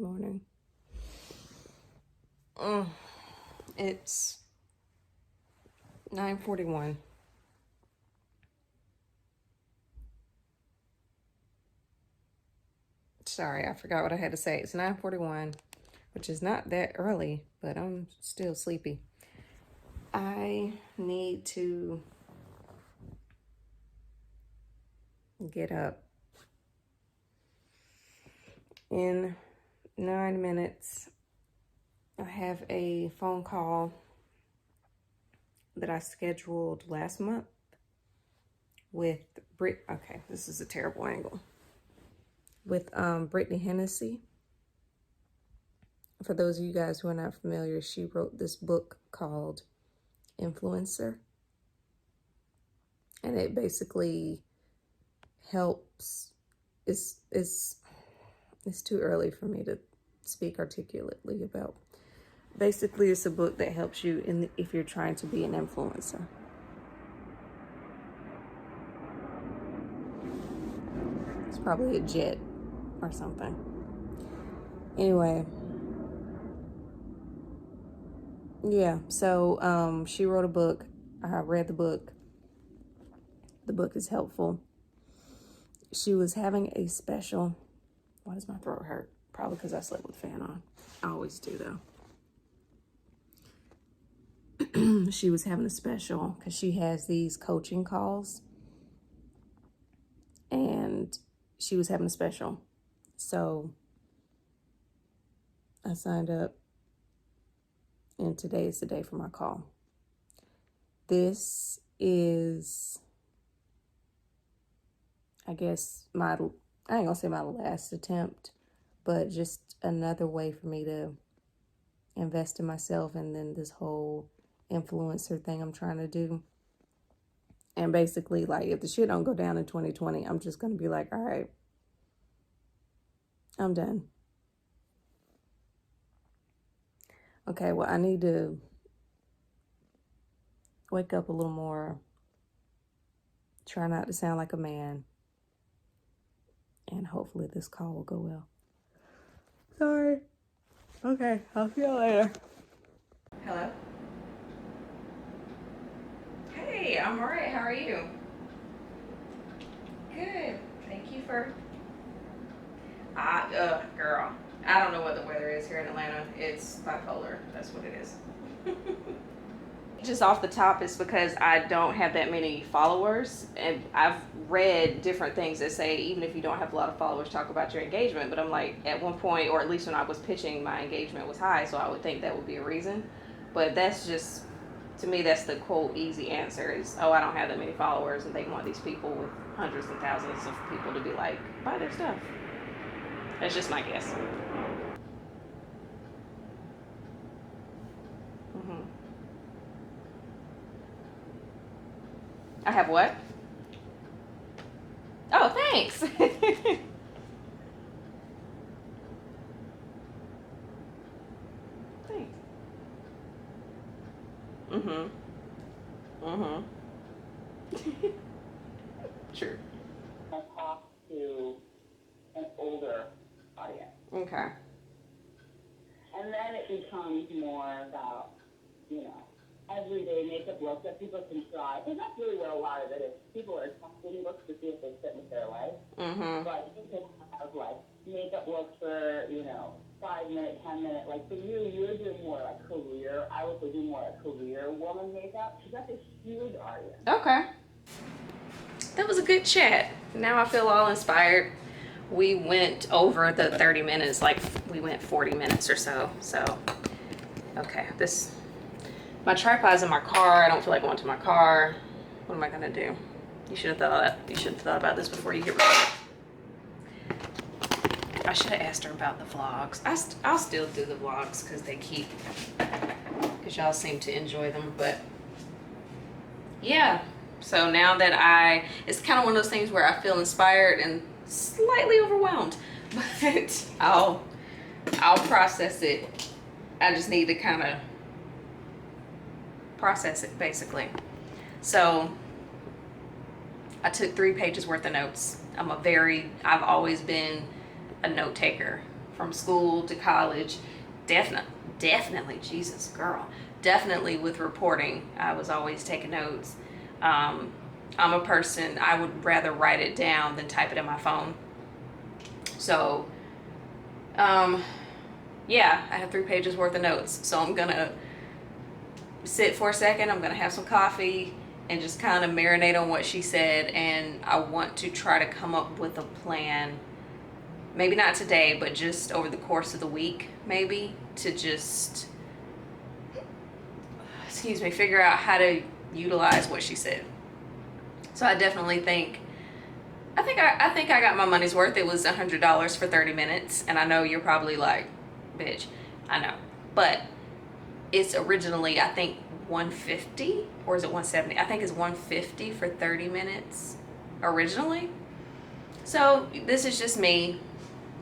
Morning. It's 9:41. Sorry, I forgot what I had to say. It's 9:41, which is not that early, but I'm still sleepy. I need to get up in 9 minutes. I have a phone call that I scheduled last month with okay, this is a terrible angle. With Brittany Hennessy. For those of you guys who are not familiar, she wrote this book called Influencer. And it basically helps, it's too early for me to speak articulately about. Basically, it's a book that helps you if you're trying to be an influencer. It's probably a jet or something. Anyway, yeah, so she wrote a book. I read the book. The book is helpful. She was having a special. Why does my throat hurt? Probably because I slept with the fan on. I always do, though. She was having a special because she has these coaching calls. And she was having a special. So I signed up. And today is the day for my call. This is, I guess, I ain't gonna say my last attempt, but just another way for me to invest in myself and then this whole influencer thing I'm trying to do. And basically, like, if the shit don't go down in 2020, I'm just gonna be like, all right, I'm done. Okay, well, I need to wake up a little more, try not to sound like a man, and hopefully this call will go well. Sorry. Okay, I'll see you later. Hello? Hey, I'm alright. How are you? Good. Thank you for... girl. I don't know what the weather is here in Atlanta. It's bipolar. That's what it is. Just off the top, it's because I don't have that many followers, and I've read different things that say even if you don't have a lot of followers, talk about your engagement. But I'm like, at one point, or at least when I was pitching, my engagement was high, so I would think that would be a reason. But that's just, to me, that's the quote easy answer is, oh, I don't have that many followers, and they want these people with hundreds and thousands of people to be like, buy their stuff. That's just my guess. I have what? Oh, thanks. Thanks. Sure. I talk to an older audience. Okay. And then it becomes more about, everyday makeup looks that people can try. Because that's really where a lot of it is. People are testing looks to see if they fit with their life. But you can have, makeup looks for, 5 minute, 10 minute. Like, for you, you're doing more career. I would do more career woman makeup. Because that's a huge audience. Okay. That was a good chat. Now I feel all inspired. We went over the 30 minutes, we went 40 minutes or so. So, okay, my tripod's in my car. I don't feel like going to my car. What am I gonna do? You should have thought about this before you get rid of it. I should have asked her about the vlogs. I'll still do the vlogs because y'all seem to enjoy them, but yeah. So now that it's kind of one of those things where I feel inspired and slightly overwhelmed, but I'll process it. I just need to kind of process it, basically. So I took 3 pages worth of notes. I've always been a note taker from school to college. Definitely, Jesus, girl. Definitely with reporting, I was always taking notes. I'm a person, I would rather write it down than type it in my phone. So, yeah, I have 3 pages worth of notes. So I'm gonna sit for a second. I'm gonna have some coffee and just kind of marinate on what she said. And I want to try to come up with a plan. Maybe not today, but just over the course of the week, maybe, to just, figure out how to utilize what she said. So I definitely think, I think I got my money's worth. It was $100 for 30 minutes. And I know you're probably like, bitch, I know. But it's originally, I think, 150, or is it 170? I think it's 150 for 30 minutes originally. So this is just me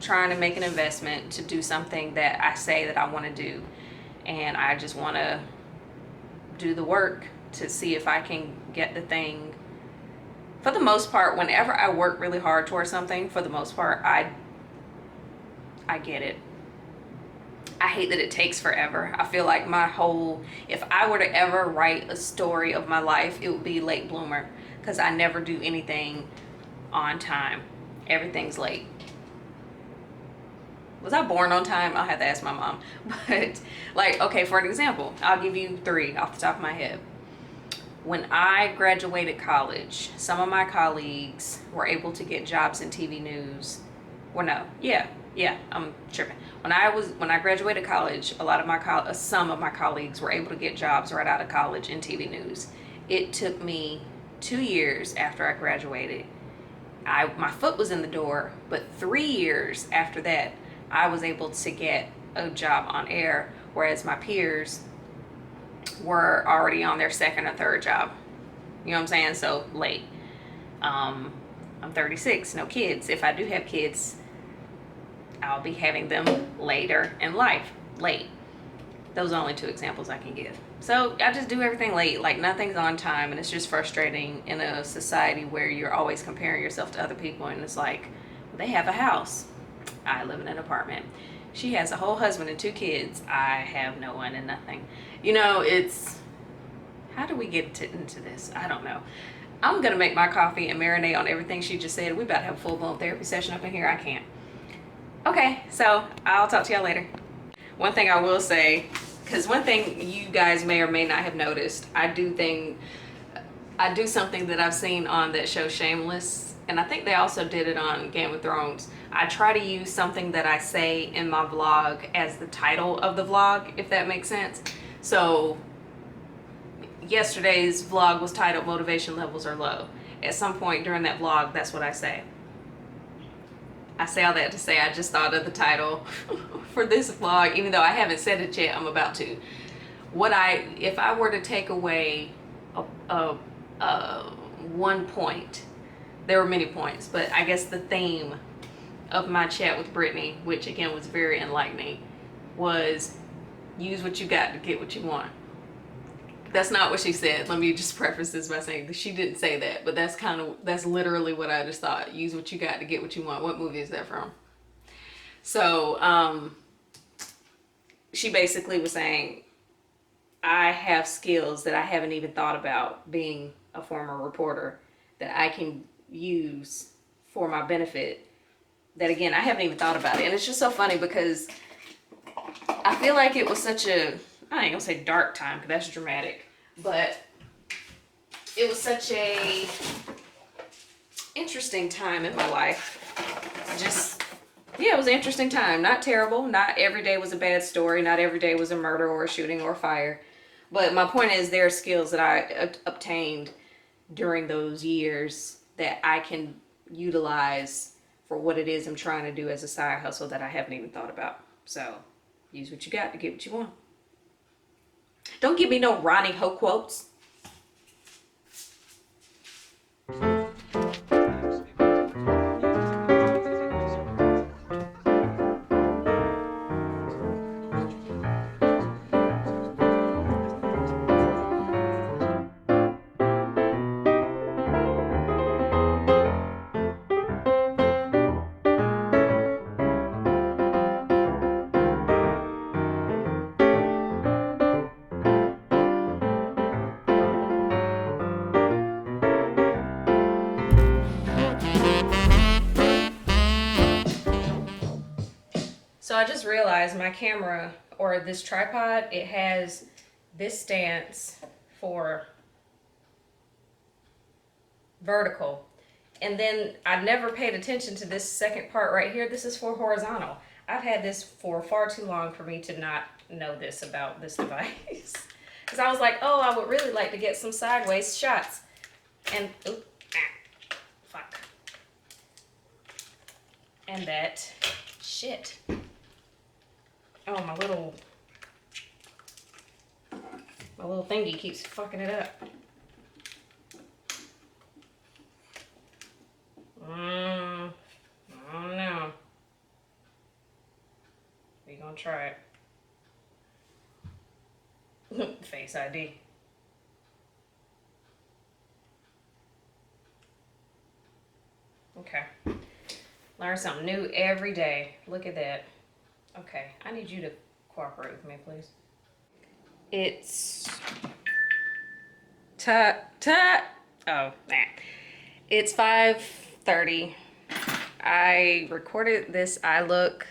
trying to make an investment to do something that I say that I want to do. And I just want to do the work to see if I can get the thing. For the most part, whenever I work really hard towards something, for the most part, I get it. I hate that it takes forever. I feel like if I were to ever write a story of my life, it would be late bloomer, because I never do anything on time. Everything's late. Was I born on time? I'll have to ask my mom. But like, okay, for an example, I'll give you 3 off the top of my head. When I graduated college, some of my colleagues were able to get jobs in TV news. Well, no, yeah, I'm tripping. When I graduated college, some of my colleagues were able to get jobs right out of college in TV news. It took me 2 years after I graduated. My foot was in the door, but 3 years after that, I was able to get a job on air, whereas my peers were already on their 2nd or 3rd job. You know what I'm saying? So late. I'm 36, no kids. If I do have kids, I'll be having them later in life. Late. Those are only 2 examples I can give. So I just do everything late, like nothing's on time, and it's just frustrating in a society where you're always comparing yourself to other people, and it's like, they have a house. I live in an apartment. She has a whole husband and 2 kids. I have no one and nothing. You know, how do we get into this? I don't know. I'm going to make my coffee and marinate on everything she just said. We about to have a full-blown therapy session up in here. I can't. Okay, so I'll talk to y'all later. One thing I will say, because one thing you guys may or may not have noticed, I do something that I've seen on that show Shameless, and I think they also did it on Game of Thrones. I try to use something that I say in my vlog as the title of the vlog, if that makes sense. So yesterday's vlog was titled Motivation Levels Are Low. At some point during that vlog, that's what I say. I say all that to say I just thought of the title for this vlog, even though I haven't said it yet. I'm about to. If I were to take away one point, there were many points, but I guess the theme of my chat with Brittany, which again was very enlightening, was use what you got to get what you want. That's not what she said. Let me just preface this by saying that she didn't say that, but that's literally what I just thought. Use what you got to get what you want. What movie is that from? So, she basically was saying, I have skills that I haven't even thought about, being a former reporter, that I can use for my benefit, that again, I haven't even thought about it. And it's just so funny because I feel like it was such a, I ain't gonna say dark time because that's dramatic, but it was such a interesting time in my life. It was an interesting time. Not terrible. Not every day was a bad story. Not every day was a murder or a shooting or a fire. But my point is, there are skills that I obtained during those years that I can utilize for what it is I'm trying to do as a side hustle that I haven't even thought about. So use what you got to get what you want. Don't give me no Ronnie Ho quotes. I just realized my camera, or this tripod, it has this stance for vertical. And then I never paid attention to this second part right here. This is for horizontal. I've had this for far too long for me to not know this about this device. Because I was like, oh, I would really like to get some sideways shots. And, oop, fuck. And that, shit. Oh, my little thingy keeps fucking it up. I don't know. We gonna try it. Face ID. Okay. Learn something new every day. Look at that. Okay, I need you to cooperate with me, please. It's oh, nah. It's 5:30. I recorded this eye look.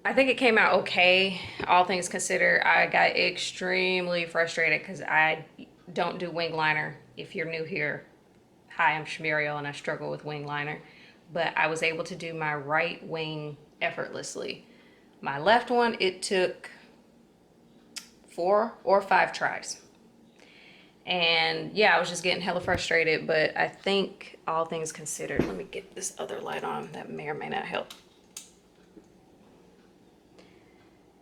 I think it came out okay, all things considered. I got extremely frustrated because I don't do wing liner. If you're new here, hi, I'm Shmuriel and I struggle with wing liner. But I was able to do my right wing effortlessly. My left one, it took 4 or 5 tries. And yeah, I was just getting hella frustrated, but I think all things considered, let me get this other light on, that may or may not help.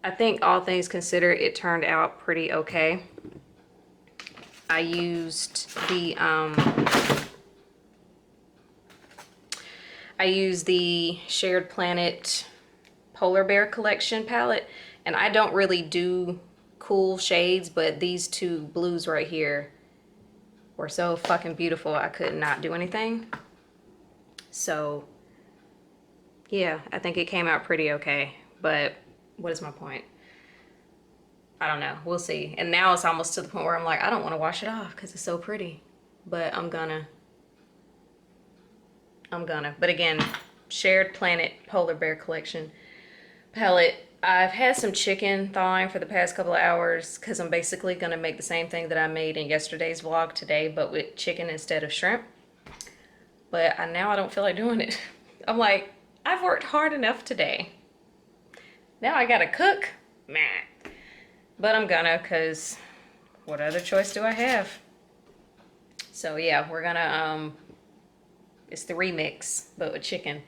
I think all things considered, it turned out pretty okay. I used the Shared Planet Polar Bear Collection palette, and I don't really do cool shades, but these two blues right here were so fucking beautiful I could not do anything. So yeah, I think it came out pretty okay, but what is my point? I don't know, we'll see. And now it's almost to the point where I'm like, I don't want to wash it off because it's so pretty, but I'm gonna. But again, Shared Planet Polar Bear Collection palette. I've had some chicken thawing for the past couple of hours because I'm basically gonna make the same thing that I made in yesterday's vlog today, but with chicken instead of shrimp. But now I don't feel like doing it. I'm like, I've worked hard enough today. Now I gotta cook? Meh. But I'm gonna, because what other choice do I have? So yeah, we're gonna, it's the remix, but with chicken.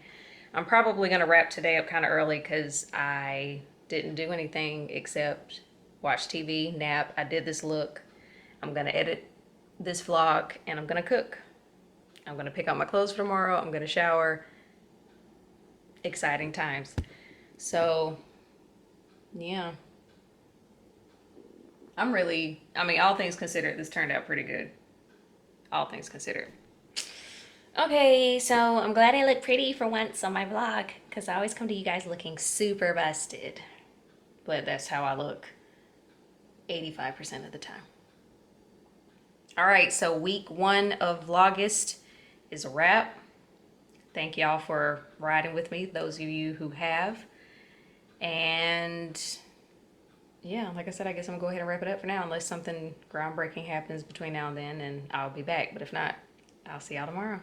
I'm probably gonna wrap today up kind of early because I didn't do anything except watch TV, nap. I did this look. I'm gonna edit this vlog and I'm gonna cook. I'm gonna pick out my clothes for tomorrow. I'm gonna shower. Exciting times. So yeah. I mean, all things considered, this turned out pretty good. All things considered. Okay, so I'm glad I look pretty for once on my vlog, because I always come to you guys looking super busted. But that's how I look 85% of the time. All right, so week 1 of Vlogust is a wrap. Thank y'all for riding with me, those of you who have. And yeah, like I said, I guess I'm gonna go ahead and wrap it up for now, unless something groundbreaking happens between now and then, and I'll be back. But if not, I'll see y'all tomorrow.